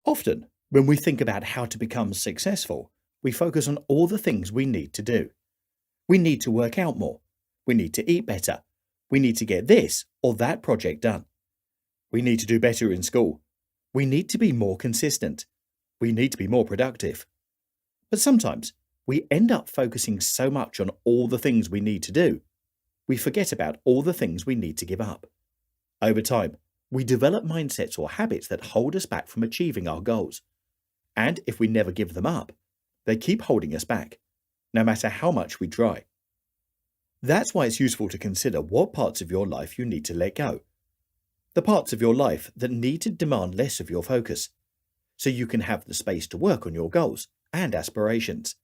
Often, when we think about how to become successful, we focus on all the things we need to do. We need to work out more. We need to eat better. We need to get this or that project done. We need to do better in school. We need to be more consistent. We need to be more productive. But sometimes we end up focusing so much on all the things we need to do, we forget about all the things we need to give up. Over time, we develop mindsets or habits that hold us back from achieving our goals. And if we never give them up, they keep holding us back, no matter how much we try. That's why it's useful to consider what parts of your life you need to let go. The parts of your life that need to demand less of your focus, so you can have the space to work on your goals and aspirations.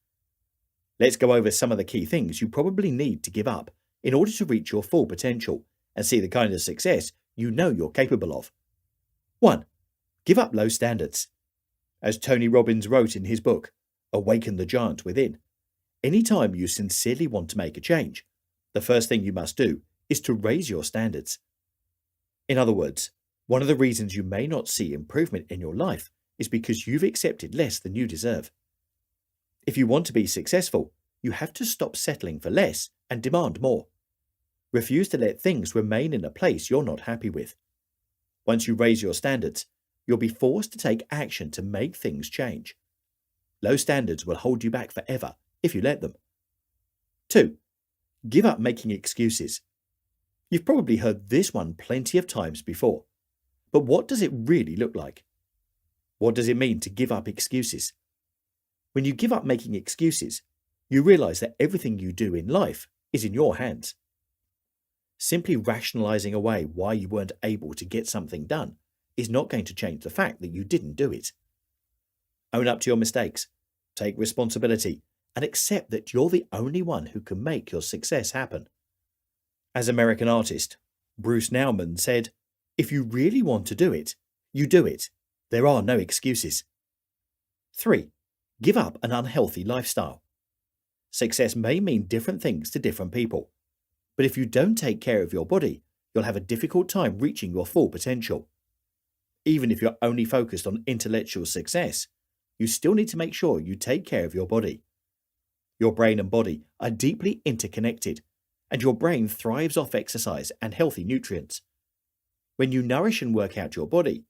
Let's go over some of the key things you probably need to give up in order to reach your full potential and see the kind of success you know you're capable of. 1. Give up low standards. As Tony Robbins wrote in his book, Awaken the Giant Within, anytime you sincerely want to make a change, the first thing you must do is to raise your standards. In other words, one of the reasons you may not see improvement in your life is because you've accepted less than you deserve. If you want to be successful, you have to stop settling for less and demand more. Refuse to let things remain in a place you're not happy with. Once you raise your standards, you'll be forced to take action to make things change. Low standards will hold you back forever if you let them. 2. Give up making excuses. You've probably heard this one plenty of times before. But what does it really look like? What does it mean to give up excuses? When you give up making excuses, you realize that everything you do in life is in your hands. Simply rationalizing away why you weren't able to get something done is not going to change the fact that you didn't do it. Own up to your mistakes, take responsibility, and accept that you're the only one who can make your success happen. As American artist Bruce Nauman said, "If you really want to do it, you do it. There are no excuses." 3. Give up an unhealthy lifestyle. Success may mean different things to different people, but if you don't take care of your body, you'll have a difficult time reaching your full potential. Even if you're only focused on intellectual success, you still need to make sure you take care of your body. Your brain and body are deeply interconnected, and your brain thrives off exercise and healthy nutrients. When you nourish and work out your body,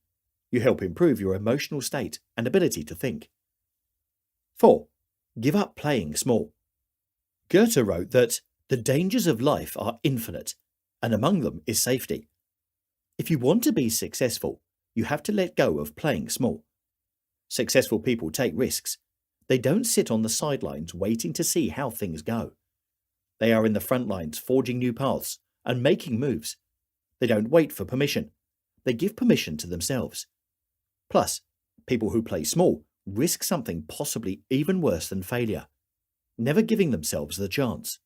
you help improve your emotional state and ability to think. 4. Give up playing small. Goethe wrote that the dangers of life are infinite, and among them is safety. If you want to be successful, you have to let go of playing small. Successful people take risks. They don't sit on the sidelines waiting to see how things go. They are in the front lines forging new paths and making moves. They don't wait for permission. They give permission to themselves. Plus, people who play small risk something possibly even worse than failure, never giving themselves the chance.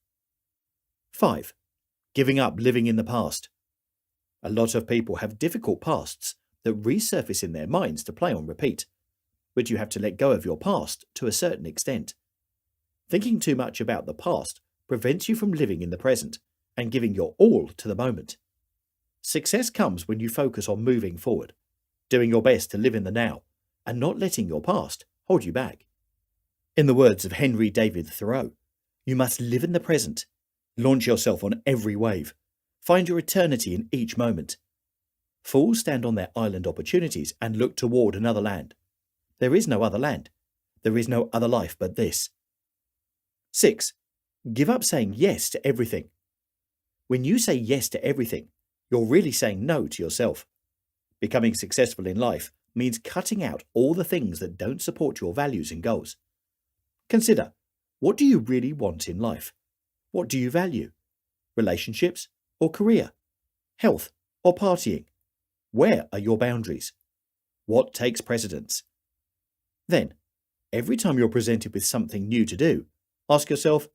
5. Giving up living in the past. A lot of people have difficult pasts that resurface in their minds to play on repeat, but you have to let go of your past to a certain extent. Thinking too much about the past prevents you from living in the present and giving your all to the moment. Success comes when you focus on moving forward, doing your best to live in the now, and not letting your past hold you back. In the words of Henry David Thoreau, you must live in the present, launch yourself on every wave, find your eternity in each moment. Fools stand on their island opportunities and look toward another land. There is no other land. There is no other life but this. 6. Give up saying yes to everything. When you say yes to everything, you're really saying no to yourself. Becoming successful in life means cutting out all the things that don't support your values and goals. Consider, what do you really want in life? What do you value? Relationships or career? Health or partying? Where are your boundaries? What takes precedence? Then, every time you're presented with something new to do, ask yourself,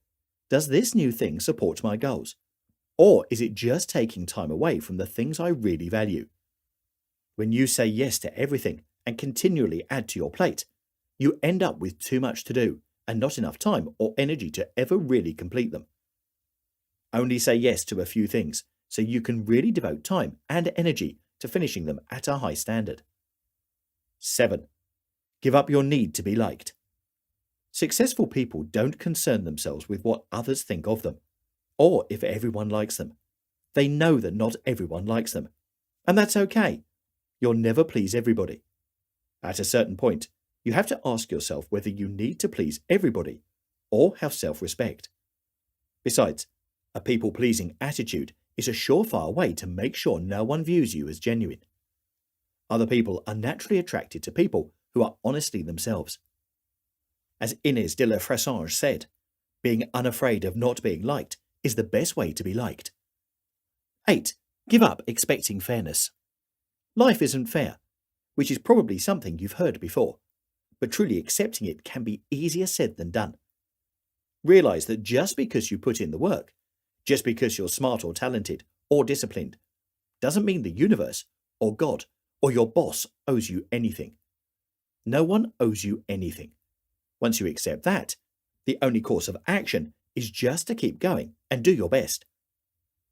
does this new thing support my goals? Or is it just taking time away from the things I really value? When you say yes to everything and continually add to your plate, you end up with too much to do and not enough time or energy to ever really complete them. Only say yes to a few things so you can really devote time and energy to finishing them at a high standard. 7. Give up your need to be liked. Successful people don't concern themselves with what others think of them, or if everyone likes them. They know that not everyone likes them, and that's okay. You'll never please everybody. At a certain point, you have to ask yourself whether you need to please everybody or have self-respect. Besides, a people-pleasing attitude is a surefire way to make sure no one views you as genuine. Other people are naturally attracted to people who are honestly themselves. As Inés de la Fressange said, being unafraid of not being liked is the best way to be liked. 8. Give up expecting fairness. Life isn't fair, which is probably something you've heard before, but truly accepting it can be easier said than done. Realize that just because you put in the work, just because you're smart or talented or disciplined, doesn't mean the universe or God or your boss owes you anything. No one owes you anything. Once you accept that, the only course of action is just to keep going and do your best.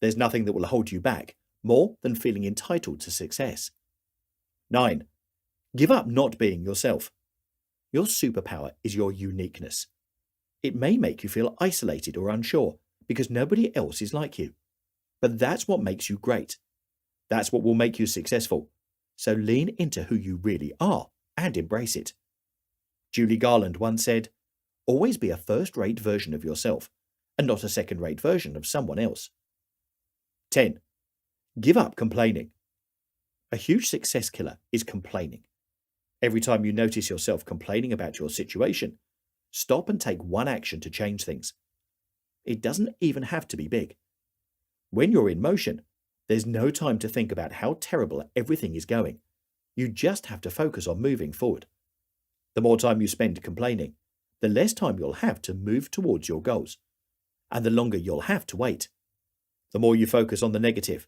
There's nothing that will hold you back more than feeling entitled to success. 9. Give up not being yourself. Your superpower is your uniqueness. It may make you feel isolated or unsure because nobody else is like you. But that's what makes you great. That's what will make you successful. So lean into who you really are and embrace it. Julie Garland once said, "Always be a first-rate version of yourself and not a second-rate version of someone else." 10. Give up complaining. A huge success killer is complaining. Every time you notice yourself complaining about your situation, stop and take one action to change things. It doesn't even have to be big. When you're in motion, there's no time to think about how terrible everything is going. You just have to focus on moving forward. The more time you spend complaining, the less time you'll have to move towards your goals, and the longer you'll have to wait. The more you focus on the negative,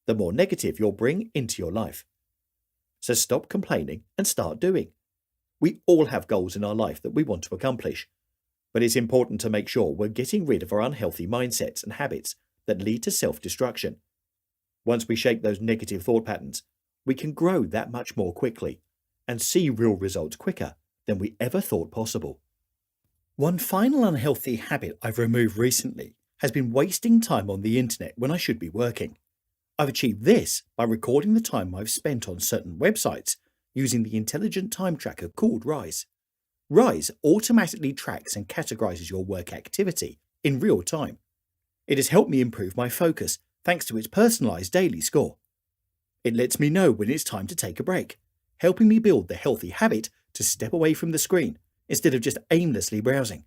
the more negative you'll bring into your life. So stop complaining and start doing. We all have goals in our life that we want to accomplish, but it's important to make sure we're getting rid of our unhealthy mindsets and habits that lead to self-destruction. Once we shake those negative thought patterns, we can grow that much more quickly and see real results quicker than we ever thought possible. One final unhealthy habit I've removed recently has been wasting time on the internet when I should be working. I've achieved this by recording the time I've spent on certain websites using the intelligent time tracker called Rise. Rise automatically tracks and categorizes your work activity in real time. It has helped me improve my focus thanks to its personalized daily score. It lets me know when it's time to take a break, helping me build the healthy habit to step away from the screen instead of just aimlessly browsing.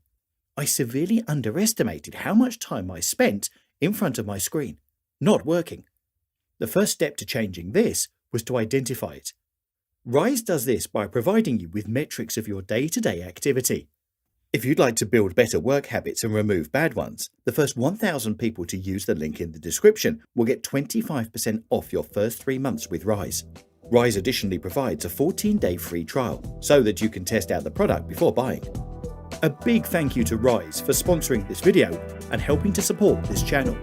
I severely underestimated how much time I spent in front of my screen, not working. The first step to changing this was to identify it. Rise does this by providing you with metrics of your day-to-day activity. If you'd like to build better work habits and remove bad ones, the first 1,000 people to use the link in the description will get 25% off your first 3 months with Rise. Rise additionally provides a 14-day free trial so that you can test out the product before buying. A big thank you to Rise for sponsoring this video and helping to support this channel.